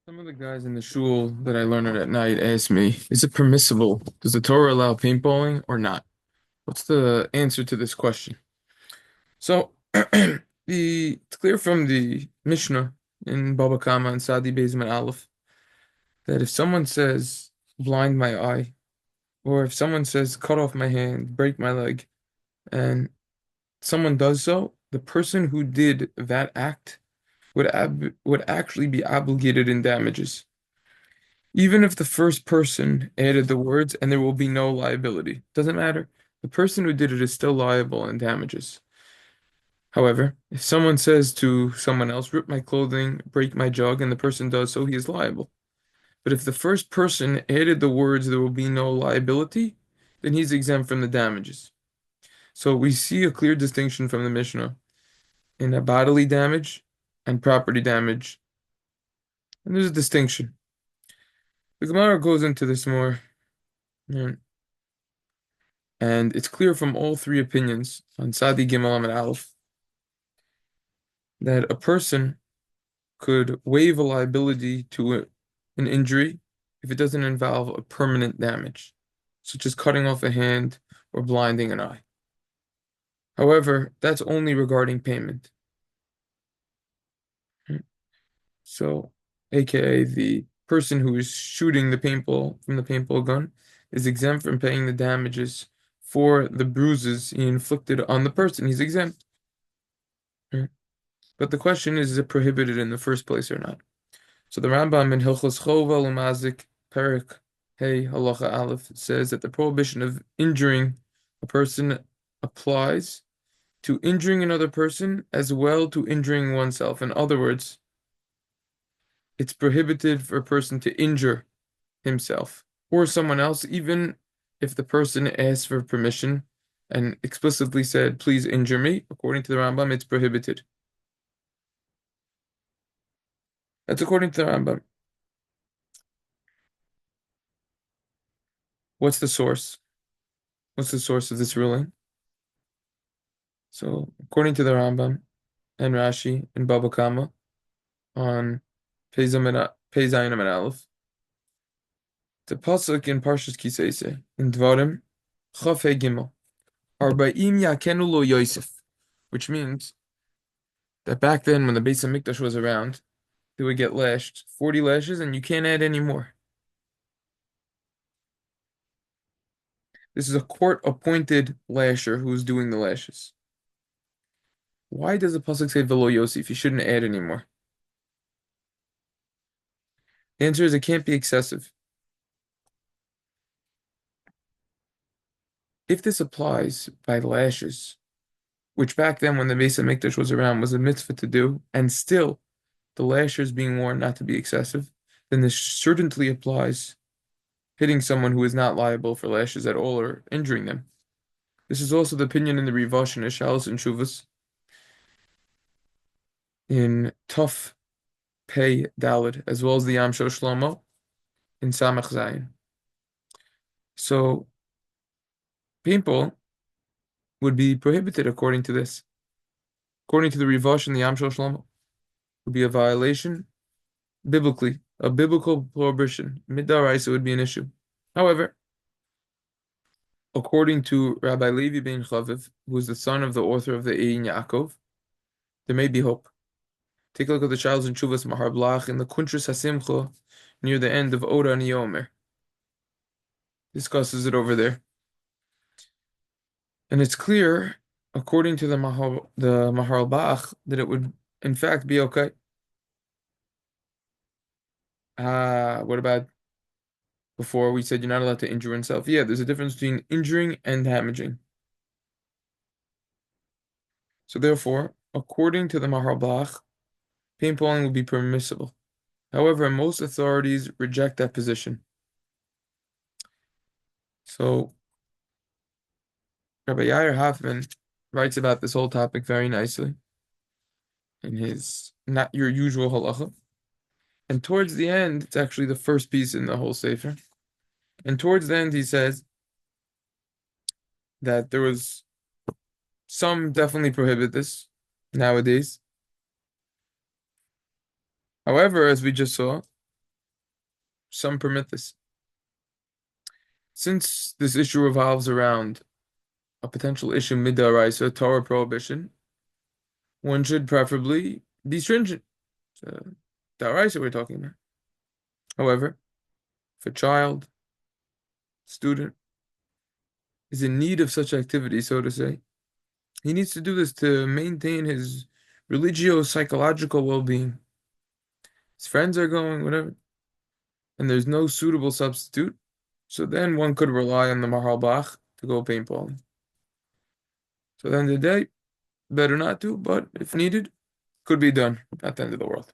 Some of the guys in the shul that I learn at night ask me, is it permissible? Does the Torah allow paintballing or not? What's the answer to this question? So, it's clear from the Mishnah in Baba Kama and Sadi Bezman Aleph that if someone says, blind my eye, or if someone says, cut off my hand, break my leg, and someone does so, the person who did that act would actually be obligated in damages. Even if the first person added the words and there will be no liability. Doesn't matter. The person who did it is still liable in damages. However, if someone says to someone else, rip my clothing, break my jug, and the person does so, he is liable. But if the first person added the words, there will be no liability, then he's exempt from the damages. So we see a clear distinction from the Mishnah in a bodily damage and property damage. And there's a distinction. The Gemara goes into this more. mm, And it's clear from all three opinions on Sadi Gimel and Aleph that a person could waive a liability to an injury if it doesn't involve a permanent damage, such as cutting off a hand or blinding an eye. However, that's only regarding payment. So, aka the person who is shooting the paintball from the paintball gun is exempt from paying the damages for the bruises he inflicted on the person. He's exempt. But the question is it prohibited in the first place or not? So the Rambam in Hilchos Chova L'Mazik Perik Hey Halacha Aleph says that the prohibition of injuring a person applies to injuring another person as well to injuring oneself. In other words, it's prohibited for a person to injure himself or someone else, even if the person asks for permission and explicitly said, please injure me. According to the Rambam, it's prohibited. That's according to the Rambam. What's the source? What's the source of this ruling? So, according to the Rambam and Rashi and Baba Kama on Pei Zayin and Aleph, the pasuk in Parshas Kisei in Dvarim Chaf He Gimel Arba'im Yakenu Lo Yosef, which means that back then when the Beis Hamikdash was around, they would get lashed 40 lashes, and you can't add any more. This is a court-appointed lasher who's doing the lashes. Why does the pasuk say Velo Yosef? You shouldn't add anymore. The answer is it can't be excessive. If this applies by lashes, which back then when the Beis Hamikdash was around was a mitzvah to do, and still the lashes being worn not to be excessive, then this certainly applies hitting someone who is not liable for lashes at all or injuring them. This is also the opinion in the Rivash and Ishalos and Shuvas in Tuf Pei Dalid, as well as the Yam Shel Shlomo in Samach Zayin. So paintball would be prohibited according to this. According to the Rivash and the Yam Shel Shlomo, would be a violation biblically, a biblical prohibition. Midaraisa would be an issue. However, according to Rabbi Levi ben Chaviv, who is the son of the author of the Ein Yaakov, there may be hope. Take a look at the Charles and Chuvas Mahar Blach in the Kuntras Hasimcha near the end of Ora and Yomer. Discusses it over there. And it's clear, according to the Mahar Bach, that it would in fact be okay. What about before we said you're not allowed to injure oneself? Yeah, there's a difference between injuring and damaging. So therefore, according to the Mahar Bach, paintballing would be permissible. However, most authorities reject that position. So Rabbi Yair Hoffman writes about this whole topic very nicely in his Not Your Usual Halacha. And towards the end, it's actually the first piece in the whole Sefer. And towards the end, he says that there was some definitely prohibit this nowadays. However, as we just saw, some permit this. Since this issue revolves around a potential issue midaraisa, Torah prohibition, one should preferably be stringent. Daraisa we're talking about. However, if a child, student, is in need of such activity, so to say, he needs to do this to maintain his religio-psychological well-being. His friends are going, whatever, and there's no suitable substitute, so then one could rely on the Mahalbach to go paintballing. So at the end of the day, better not to, but if needed, could be done at the end of the world.